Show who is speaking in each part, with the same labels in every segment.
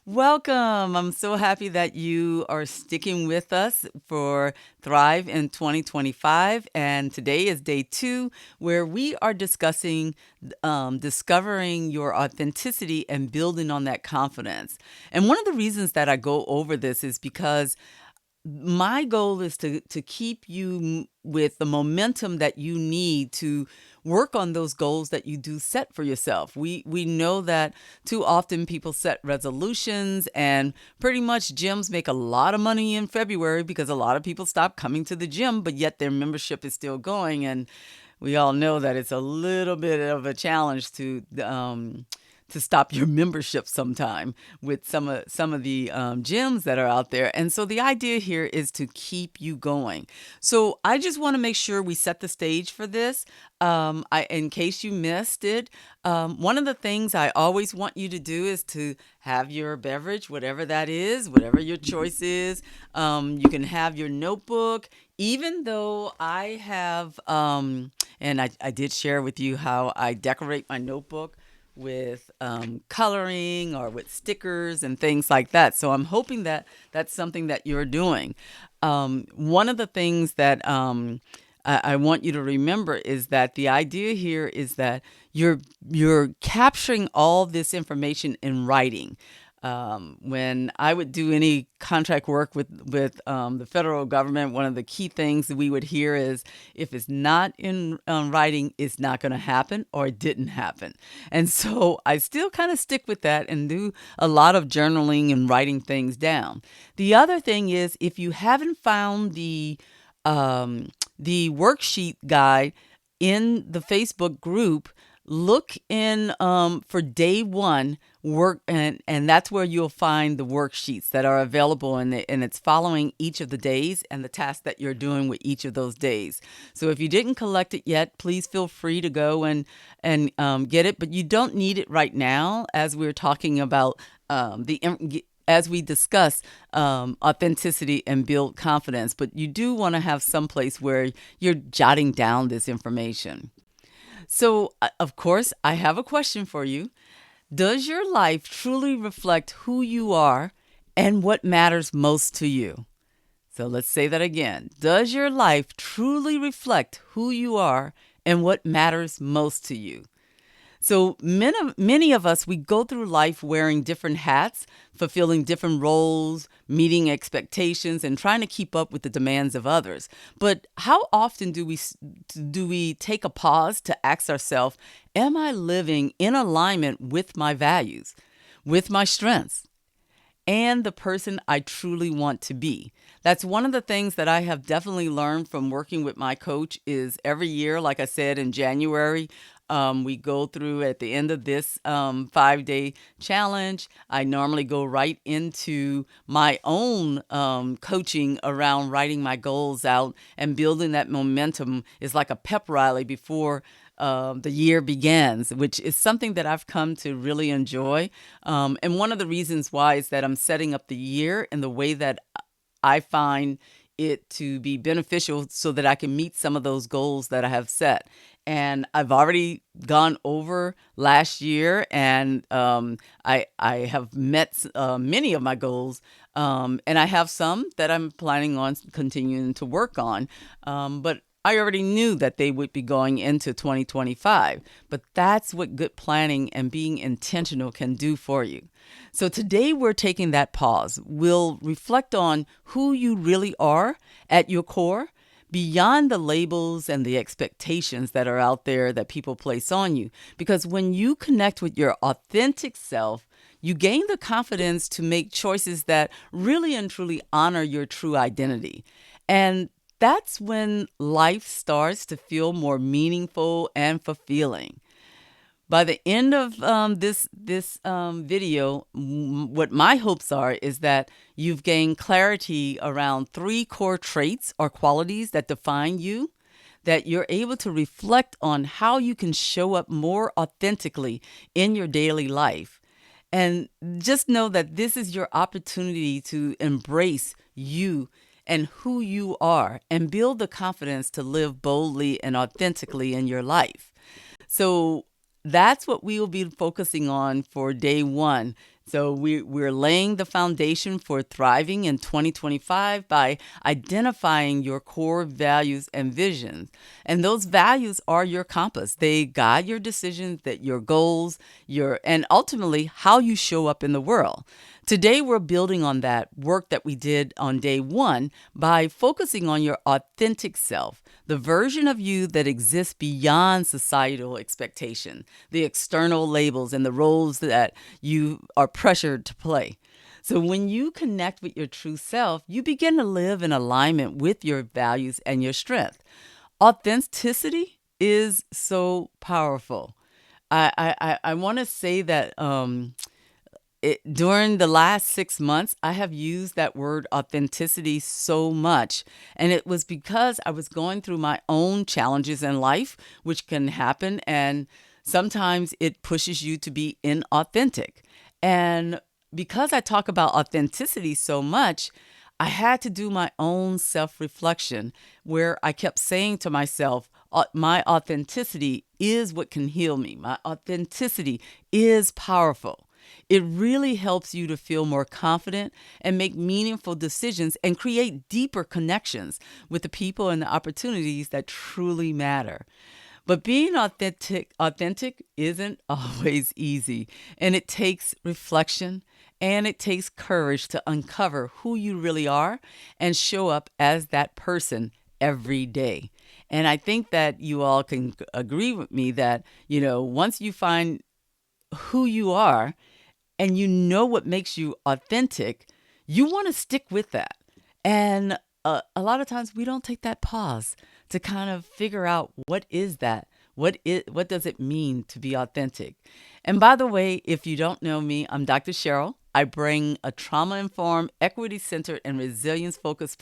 Speaker 1: Welcome. I'm so happy that you are sticking with us for Thrive in 2025. And today is day two, where we are discussing discovering your authenticity and building on that confidence. And one of the reasons that I go over this is because my goal is to keep you with the momentum that you need to work on those goals that you do set for yourself. We know that too often people set resolutions, and pretty much gyms make a lot of money in February because a lot of people stop coming to the gym, but yet their membership is still going. And we all know that it's a little bit of a challenge to stop your membership sometime with some of the gyms that are out there. And so the idea here is to keep you going. So I just want to make sure we set the stage for this. In case you missed it, one of the things I always want you to do is to have your beverage, whatever that is, whatever your choice is. You can have your notebook, even though I have, and I did share with you how I decorate my notebook with coloring or with stickers and things like that. So I'm hoping that that's something that you're doing. One of the things that I want you to remember is that the idea here is that you're capturing all this information in writing. When I would do any contract work with the federal government, one of the key things that we would hear is if it's not in writing, it's not going to happen or it didn't happen. And so I still kind of stick with that and do a lot of journaling and writing things down. The other thing is if you haven't found the worksheet guide in the Facebook group, look in for day one work, and that's where you'll find the worksheets that are available, and it's following each of the days and the tasks that you're doing with each of those days. So if you didn't collect it yet, please feel free to go and get it, but you don't need it right now as we're talking about as we discuss authenticity and build confidence, but you do want to have some place where you're jotting down this information. So, of course, I have a question for you. Does your life truly reflect who you are and what matters most to you? So let's say that again. Does your life truly reflect who you are and what matters most to you? So many of us, we go through life wearing different hats, fulfilling different roles, meeting expectations, and trying to keep up with the demands of others. But how often do we take a pause to ask ourselves, am I living in alignment with my values, with my strengths, and the person I truly want to be? That's one of the things that I have definitely learned from working with my coach is every year, like I said, in January, we go through at the end of this 5-day challenge. I normally go right into my own coaching around writing my goals out and building that momentum is like a pep rally before the year begins, which is something that I've come to really enjoy. And one of the reasons why is that I'm setting up the year in the way that I find it to be beneficial so that I can meet some of those goals that I have set. And I've already gone over last year, and I have met many of my goals, and I have some that I'm planning on continuing to work on. But I already knew that they would be going into 2025, but that's what good planning and being intentional can do for you. So today we're taking that pause. We'll reflect on who you really are at your core, beyond the labels and the expectations that are out there that people place on you. Because when you connect with your authentic self, you gain the confidence to make choices that really and truly honor your true identity. And that's when life starts to feel more meaningful and fulfilling. By the end of this video, what my hopes are is that you've gained clarity around three core traits or qualities that define you, that you're able to reflect on how you can show up more authentically in your daily life. And just know that this is your opportunity to embrace you and who you are and build the confidence to live boldly and authentically in your life. So that's what we will be focusing on for day one. So we're laying the foundation for thriving in 2025 by identifying your core values and visions. And those values are your compass. They guide your decisions, that your goals, and ultimately how you show up in the world. Today, we're building on that work that we did on day one by focusing on your authentic self, the version of you that exists beyond societal expectation, the external labels, and the roles that you are pressured to play. So, when you connect with your true self, you begin to live in alignment with your values and your strength. Authenticity is so powerful. I want to say that during the last 6 months, I have used that word authenticity so much. And it was because I was going through my own challenges in life, which can happen. And sometimes it pushes you to be inauthentic. And because I talk about authenticity so much, I had to do my own self reflection where I kept saying to myself, my authenticity is what can heal me. My authenticity is powerful. It really helps you to feel more confident and make meaningful decisions and create deeper connections with the people and the opportunities that truly matter. But being authentic isn't always easy, and it takes reflection and it takes courage to uncover who you really are and show up as that person every day. And I think that you all can agree with me that, once you find who you are, and you know what makes you authentic, you want to stick with that. And a lot of times we don't take that pause to kind of figure out what is that? What does it mean to be authentic? And by the way, if you don't know me, I'm Dr. Cheryl. I bring a trauma-informed, equity-centered, and resilience-focused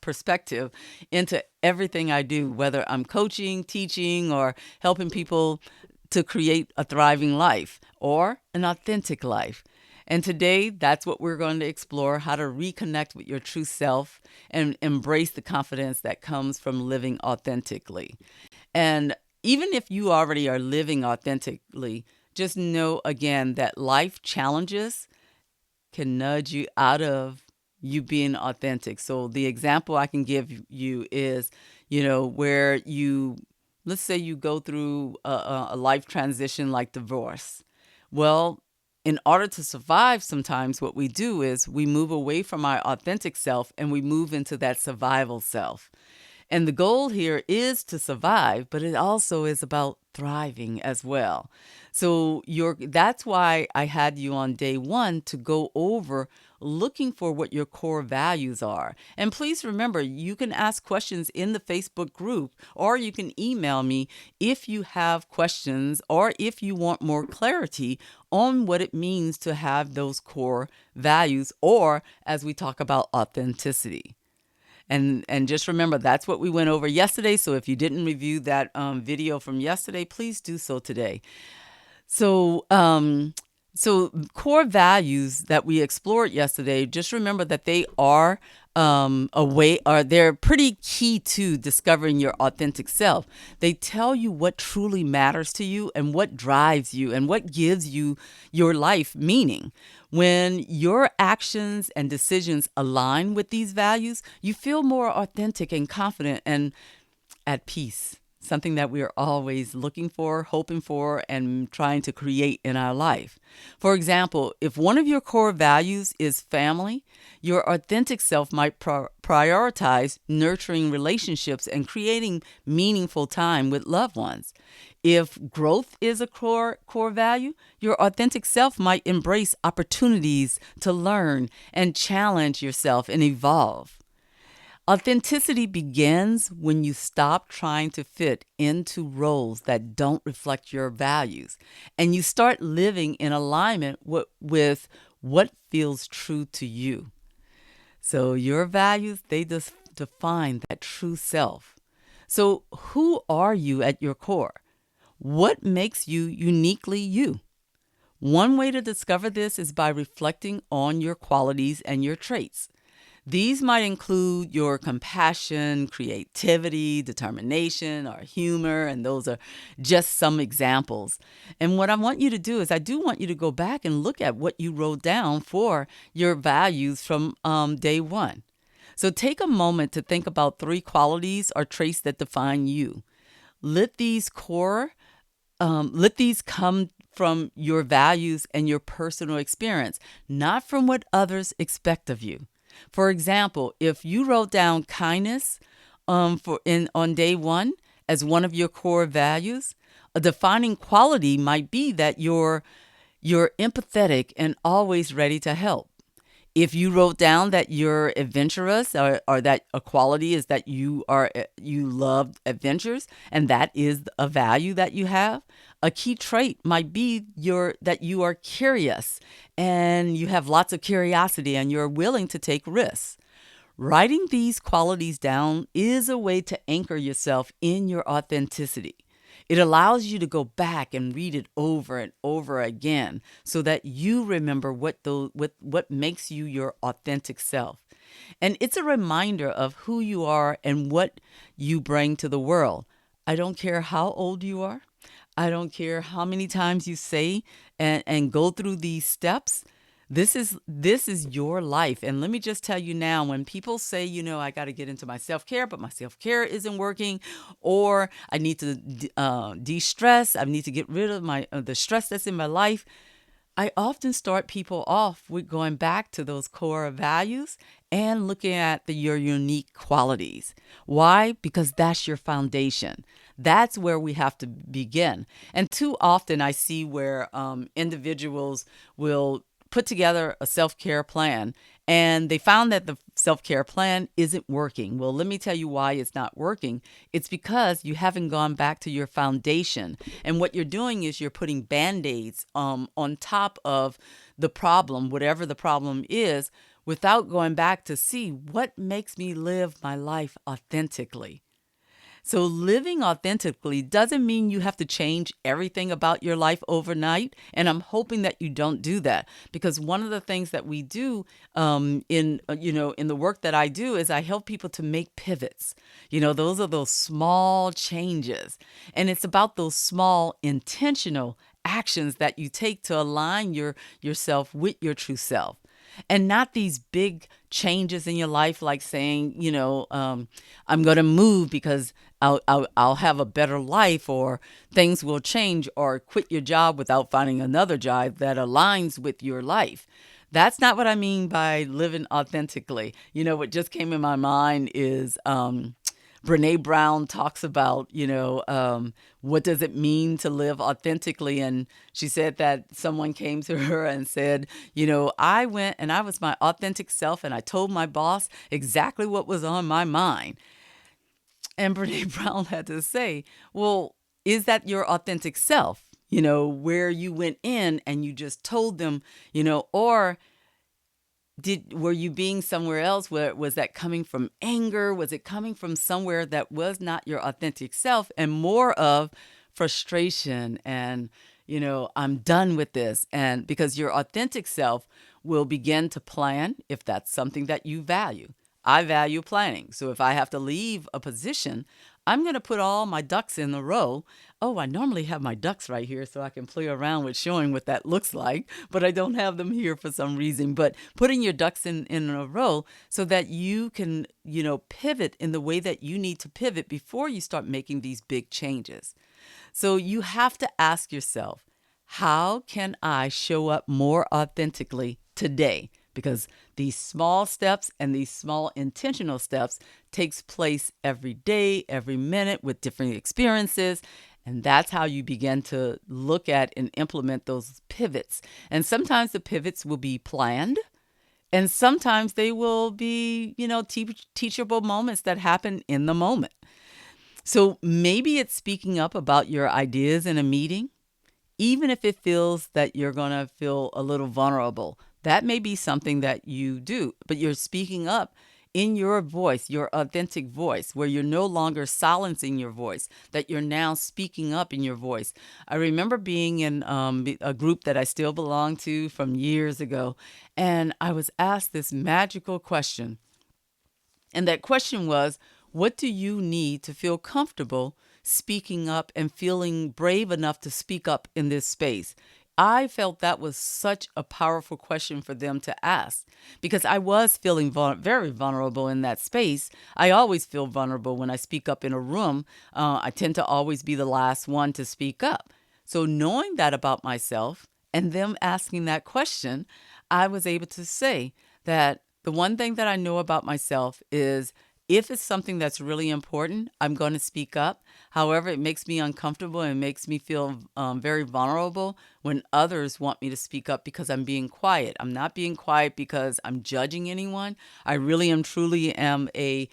Speaker 1: perspective into everything I do, whether I'm coaching, teaching, or helping people to create a thriving life or an authentic life. And today, that's what we're going to explore, how to reconnect with your true self and embrace the confidence that comes from living authentically. And even if you already are living authentically, just know again that life challenges can nudge you out of you being authentic. So the example I can give you is, where let's say you go through a life transition like divorce. Well, in order to survive, sometimes what we do is we move away from our authentic self and we move into that survival self. And the goal here is to survive, but it also is about thriving as well. So that's why I had you on day one to go over looking for what your core values are. And please remember, you can ask questions in the Facebook group, or you can email me if you have questions or if you want more clarity on what it means to have those core values, or as we talk about authenticity. And just remember, that's what we went over yesterday. So if you didn't review that video from yesterday, please do so today. So core values that we explored yesterday, just remember that they are they're pretty key to discovering your authentic self. They tell you what truly matters to you and what drives you and what gives you your life meaning. When your actions and decisions align with these values, you feel more authentic and confident and at peace, something that we are always looking for, hoping for, and trying to create in our life. For example, if one of your core values is family, your authentic self might prioritize nurturing relationships and creating meaningful time with loved ones. If growth is a core value, your authentic self might embrace opportunities to learn and challenge yourself and evolve. Authenticity begins when you stop trying to fit into roles that don't reflect your values and you start living in alignment with what feels true to you. So your values, they just define that true self. So who are you at your core? What makes you uniquely you? One way to discover this is by reflecting on your qualities and your traits. These might include your compassion, creativity, determination, or humor, and those are just some examples. And what I want you to do is, I do want you to go back and look at what you wrote down for your values from day one. So take a moment to think about three qualities or traits that define you. Let these let these come from your values and your personal experience, not from what others expect of you. For example, if you wrote down kindness on day one as one of your core values, a defining quality might be that you're empathetic and always ready to help. If you wrote down that you're adventurous, or that a quality is that you love adventures, and that is a value that you have, a key trait might be that you are curious and you have lots of curiosity and you're willing to take risks. Writing these qualities down is a way to anchor yourself in your authenticity. It allows you to go back and read it over and over again so that you remember what makes you your authentic self. And it's a reminder of who you are and what you bring to the world. I don't care how old you are. I don't care how many times you say and go through these steps. This is your life. And let me just tell you now, when people say, I got to get into my self-care, but my self-care isn't working, or I need to de-stress, I need to get rid of the stress that's in my life, I often start people off with going back to those core values and looking at your unique qualities. Why? Because that's your foundation. That's where we have to begin. And too often I see where individuals will put together a self-care plan and they found that the self-care plan isn't working. Well, let me tell you why it's not working. It's because you haven't gone back to your foundation. And what you're doing is you're putting band-aids on top of the problem, whatever the problem is, without going back to see what makes me live my life authentically. So living authentically doesn't mean you have to change everything about your life overnight. And I'm hoping that you don't do that, because one of the things that we do in the work that I do is I help people to make pivots. Those are those small changes. And it's about those small intentional actions that you take to align yourself with your true self. And not these big changes in your life, like saying, I'm going to move because I'll have a better life, or things will change, or quit your job without finding another job that aligns with your life. That's not what I mean by living authentically. What just came in my mind is Brene Brown talks about, what does it mean to live authentically? And she said that someone came to her and said, I went and I was my authentic self and I told my boss exactly what was on my mind. And Brene Brown had to say, well, is that your authentic self? Where you went in and you just told them, or were you being somewhere else? Where was that coming from? Anger? Was it coming from somewhere that was not your authentic self, and more of frustration and, I'm done with this? And because your authentic self will begin to plan if that's something that you value. I value planning. So if I have to leave a position, I'm going to put all my ducks in a row. Oh, I normally have my ducks right here so I can play around with showing what that looks like, but I don't have them here for some reason. But putting your ducks in a row so that you can, pivot in the way that you need to pivot before you start making these big changes. So you have to ask yourself, how can I show up more authentically today? Because these small steps and these small intentional steps takes place every day, every minute, with different experiences. And that's how you begin to look at and implement those pivots. And sometimes the pivots will be planned, and sometimes they will be, teachable moments that happen in the moment. So maybe it's speaking up about your ideas in a meeting, even if it feels that you're going to feel a little vulnerable. That may be something that you do, but you're speaking up in your voice, your authentic voice, where you're no longer silencing your voice, that you're now speaking up in your voice. I remember being in a group that I still belong to from years ago, and I was asked this magical question: And that question was, what do you need to feel comfortable speaking up and feeling brave enough to speak up in this space? I felt that was such a powerful question for them to ask because I was feeling very vulnerable in that space. I always feel vulnerable when I speak up in a room. I tend to always be the last one to speak up. So, knowing that about myself and them asking that question, I was able to say that the one thing that I know about myself is if it's something that's really important, I'm going to speak up. However, it makes me uncomfortable and makes me feel very vulnerable when others want me to speak up because I'm being quiet. I'm not being quiet because I'm judging anyone. I really and truly am a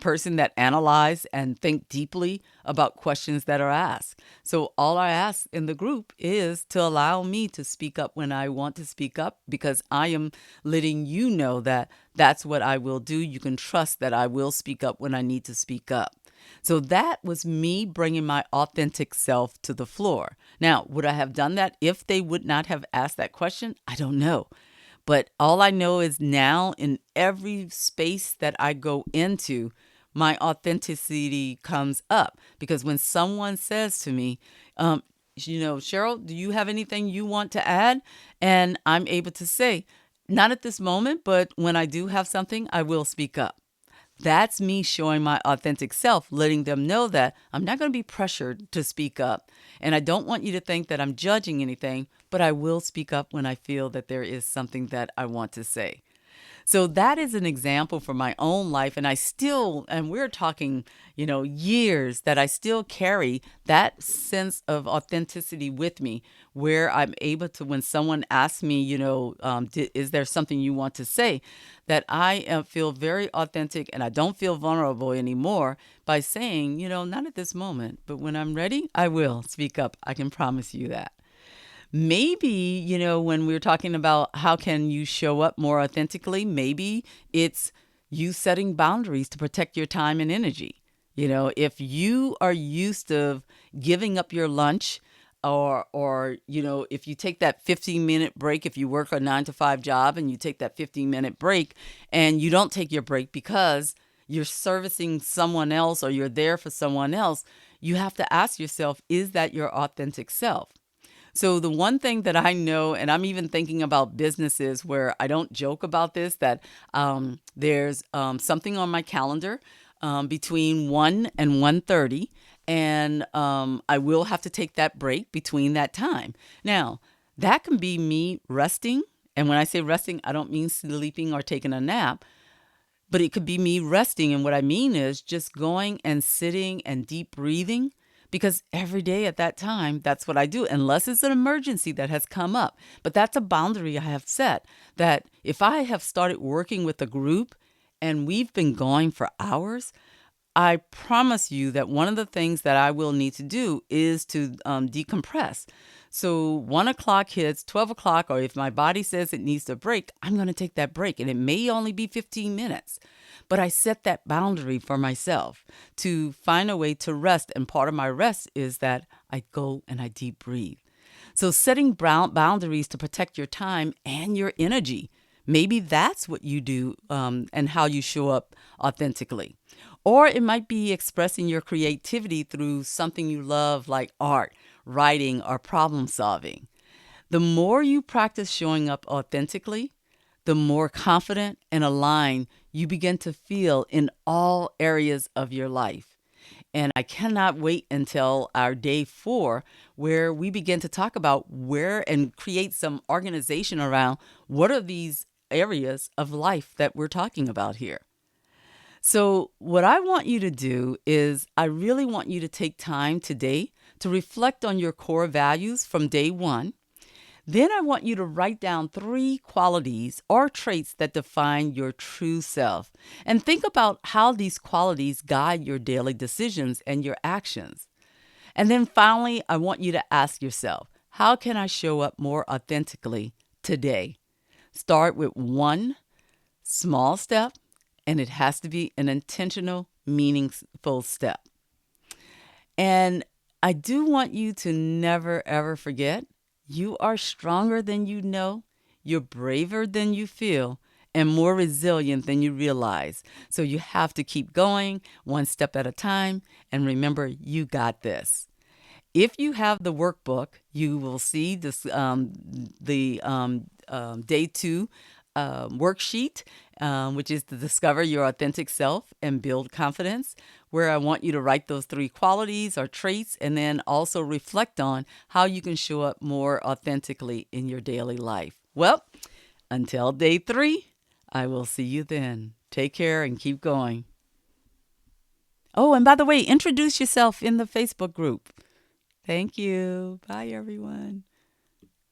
Speaker 1: person that analyze and think deeply about questions that are asked. So all I ask in the group is to allow me to speak up when I want to speak up because I am letting you know that that's what I will do. You can trust that I will speak up when I need to speak up. So that was me bringing my authentic self to the floor. Now, would I have done that if they would not have asked that question? I don't know. But all I know is now in every space that I go into, my authenticity comes up. Because when someone says to me, Cheryl, do you have anything you want to add? And I'm able to say, not at this moment, but when I do have something, I will speak up. That's me showing my authentic self, letting them know that I'm not going to be pressured to speak up. And I don't want you to think that I'm judging anything, but I will speak up when I feel that there is something that I want to say. So that is an example for my own life. And I still, and we're talking, years that I still carry that sense of authenticity with me where I'm able to, when someone asks me, is there something you want to say, that I feel very authentic and I don't feel vulnerable anymore by saying, not at this moment, but when I'm ready, I will speak up. I can promise you that. Maybe, when we're talking about how can you show up more authentically, maybe it's you setting boundaries to protect your time and energy. If you are used to giving up your lunch or if you take that 15-minute break, if you work a 9 to 5 job and you take that 15-minute break and you don't take your break because you're servicing someone else or you're there for someone else, you have to ask yourself, is that your authentic self? So the one thing that I know, and I'm even thinking about businesses where I don't joke about this, that there's something on my calendar between 1 and 1:30, and I will have to take that break between that time. Now, that can be me resting, and when I say resting, I don't mean sleeping or taking a nap, but it could be me resting. And what I mean is just going and sitting and deep breathing. Because every day at that time, that's what I do, unless it's an emergency that has come up. But that's a boundary I have set that if I have started working with a group and we've been going for hours, I promise you that one of the things that I will need to do is to decompress. So 1 o'clock hits, 12 o'clock, or if my body says it needs a break, I'm going to take that break. And it may only be 15 minutes. But I set that boundary for myself to find a way to rest. And part of my rest is that I go and I deep breathe. So setting boundaries to protect your time and your energy. Maybe that's what you do and how you show up authentically. Or it might be expressing your creativity through something you love like art, writing, or problem solving. The more you practice showing up authentically, the more confident and aligned you begin to feel in all areas of your life. And I cannot wait until our day 4, where we begin to talk about where and create some organization around what are these areas of life that we're talking about here. So, what I want you to do is, I really want you to take time today to reflect on your core values from day 1. Then I want you to write down 3 qualities or traits that define your true self and think about how these qualities guide your daily decisions and your actions. And then finally, I want you to ask yourself, how can I show up more authentically today? Start with one small step, and it has to be an intentional, meaningful step. And I do want you to never, ever forget you are stronger than you know, you're braver than you feel, and more resilient than you realize. So you have to keep going one step at a time. And remember, you got this. If you have the workbook, you will see this the day 2 worksheet, which is to discover your authentic self and build confidence, where I want you to write those 3 qualities or traits and then also reflect on how you can show up more authentically in your daily life. Well, until day 3, I will see you then. Take care and keep going. Oh, and by the way, introduce yourself in the Facebook group. Thank you. Bye, everyone.